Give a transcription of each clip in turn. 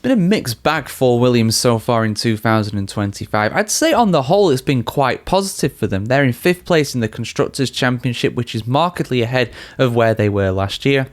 been a mixed bag for Williams so far in 2025. I'd say on the whole it's been quite positive for them. They're in 5th place in the Constructors Championship, which is markedly ahead of where they were last year.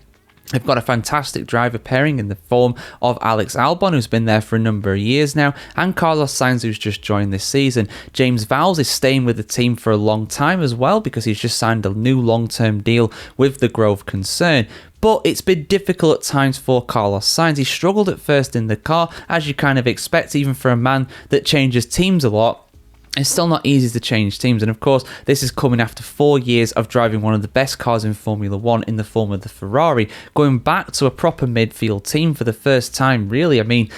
They've got a fantastic driver pairing in the form of Alex Albon, who's been there for a number of years now, and Carlos Sainz, who's just joined this season. James Vowles is staying with the team for a long time as well, because he's just signed a new long-term deal with the Grove concern. But it's been difficult at times for Carlos Sainz. He struggled at first in the car, as you kind of expect, even for a man that changes teams a lot. It's still not easy to change teams, and of course this is coming after 4 years of driving one of the best cars in Formula 1 in the form of the Ferrari, going back to a proper midfield team for the first time really. I mean,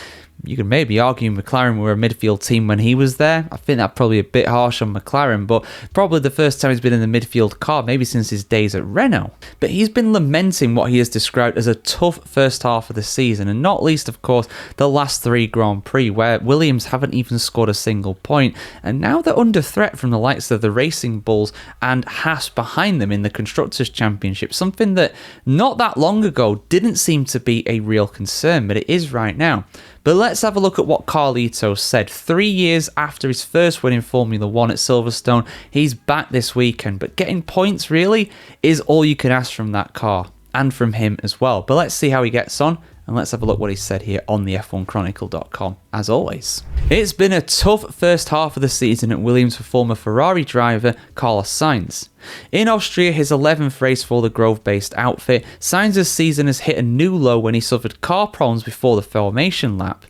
you could maybe argue McLaren were a midfield team when he was there. I think that's probably a bit harsh on McLaren, but probably the first time he's been in the midfield car, maybe since his days at Renault. But he's been lamenting what he has described as a tough first half of the season, and not least, of course, the last 3 Grand Prix, where Williams haven't even scored a single point, and now they're under threat from the likes of the Racing Bulls and Haas behind them in the Constructors' Championship, something that not that long ago didn't seem to be a real concern, but it is right now. But let's have a look at what Carlito said. 3 years after his first win in Formula 1 at Silverstone, he's back this weekend. But getting points really is all you can ask from that car, and from him as well. But let's see how he gets on, and let's have a look what he said here on the F1Chronicle.com, as always. It's been a tough first half of the season at Williams for former Ferrari driver Carlos Sainz. In Austria, his 11th race for the Grove-based outfit, Sainz's season has hit a new low when he suffered car problems before the formation lap.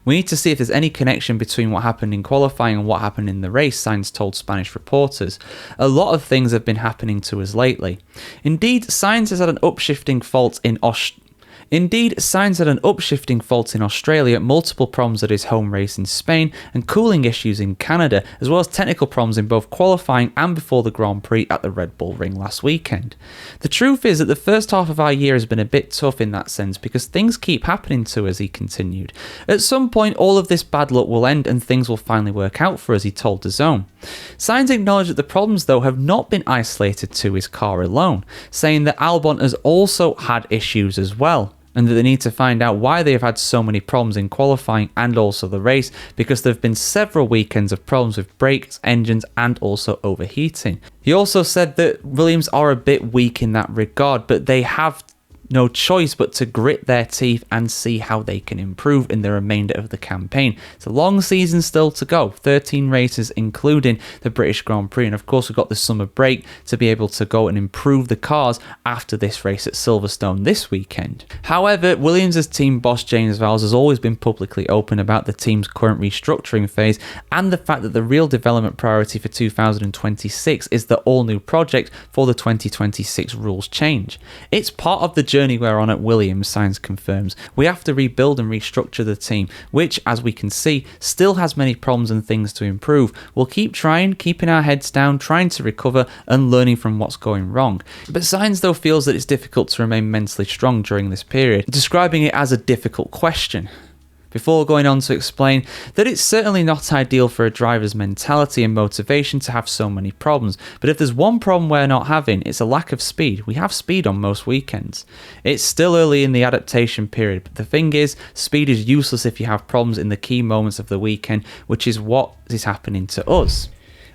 We need to see if there's any connection between what happened in qualifying and what happened in the race, Sainz told Spanish reporters. A lot of things have been happening to us lately. Indeed, Sainz has had an upshifting fault in Australia, multiple problems at his home race in Spain, and cooling issues in Canada, as well as technical problems in both qualifying and before the Grand Prix at the Red Bull Ring last weekend. The truth is that the first half of our year has been a bit tough in that sense, because things keep happening to us, he continued. At some point, all of this bad luck will end and things will finally work out for us, he told DAZN. Sainz acknowledged that the problems, though, have not been isolated to his car alone, saying that Albon has also had issues as well, and that they need to find out why they have had so many problems in qualifying and also the race, because there have been several weekends of problems with brakes, engines, and also overheating. He also said that Williams are a bit weak in that regard, but they have no choice but to grit their teeth and see how they can improve in the remainder of the campaign. It's a long season still to go, 13 races including the British Grand Prix, and of course we've got the summer break to be able to go and improve the cars after this race at Silverstone this weekend. However, Williams' team boss James Vowles has always been publicly open about the team's current restructuring phase and the fact that the real development priority for 2026 is the all-new project for the 2026 rules change. It's part of the journey we're on at Williams, Sainz confirms. We have to rebuild and restructure the team, which, as we can see, still has many problems and things to improve. We'll keep trying, keeping our heads down, trying to recover and learning from what's going wrong. But Sainz, though, feels that it's difficult to remain mentally strong during this period, describing it as a difficult question, before going on to explain that it's certainly not ideal for a driver's mentality and motivation to have so many problems, but if there's one problem we're not having, it's a lack of speed. We have speed on most weekends. It's still early in the adaptation period, but the thing is, speed is useless if you have problems in the key moments of the weekend, which is what is happening to us.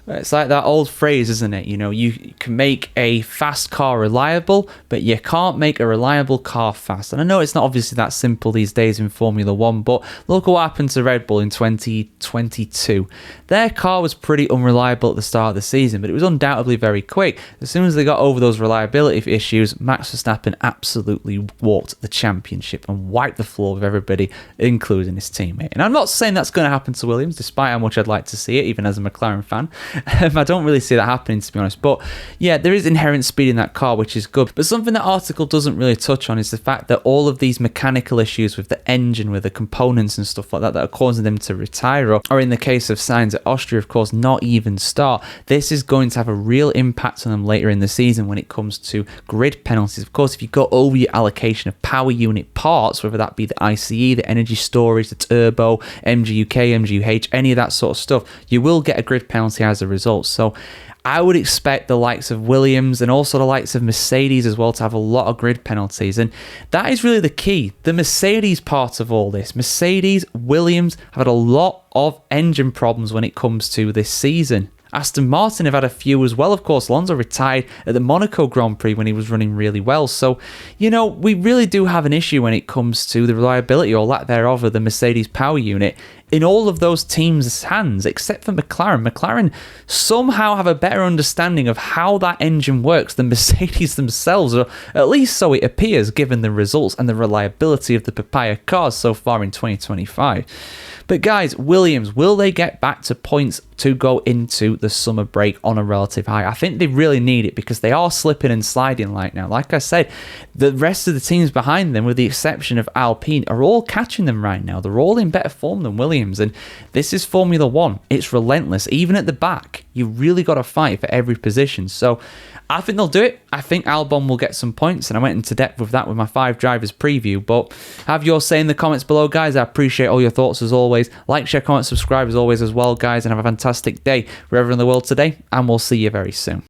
It's like that old phrase, isn't it? You know, you can make a fast car reliable, but you can't make a reliable car fast. And I know it's not obviously that simple these days in Formula 1, but look what happened to Red Bull in 2022. Their car was pretty unreliable at the start of the season, but it was undoubtedly very quick. As soon as they got over those reliability issues, Max Verstappen absolutely walked the championship and wiped the floor with everybody, including his teammate. And I'm not saying that's going to happen to Williams, despite how much I'd like to see it, even as a McLaren fan. I don't really see that happening, to be honest. But yeah, there is inherent speed in that car, which is good. But something that article doesn't really touch on is the fact that all of these mechanical issues with the engine, with the components and stuff like that are causing them to retire, or in the case of Sainz at Austria, of course, not even start. This is going to have a real impact on them later in the season when it comes to grid penalties. Of course, if you go over your allocation of power unit parts, whether that be the ICE, the energy storage, the turbo, MGUK, MGUH, any of that sort of stuff, you will get a grid penalty as a result. So I would expect the likes of Williams and also the likes of Mercedes as well to have a lot of grid penalties. And that is really the key. The Mercedes part of all this. Mercedes, Williams have had a lot of engine problems when it comes to this season. Aston Martin have had a few as well. Of course, Alonso retired at the Monaco Grand Prix when he was running really well. So, we really do have an issue when it comes to the reliability or lack thereof of the Mercedes power unit in all of those teams' hands, except for McLaren. McLaren somehow have a better understanding of how that engine works than Mercedes themselves, or at least so it appears, given the results and the reliability of the Papaya cars so far in 2025. But guys, Williams, will they get back to points to go into the summer break on a relative high? I think they really need it because they are slipping and sliding right now. Like I said, the rest of the teams behind them, with the exception of Alpine, are all catching them right now. They're all in better form than Williams. And this is Formula One. It's relentless. Even at the back, you really got to fight for every position. So I think they'll do it. I think Albon will get some points, and I went into depth with that with my 5 drivers preview. But have your say in the comments below, guys. I appreciate all your thoughts as always. Like, share, comment, subscribe as always as well, guys, and have a fantastic day wherever in the world today, and we'll see you very soon.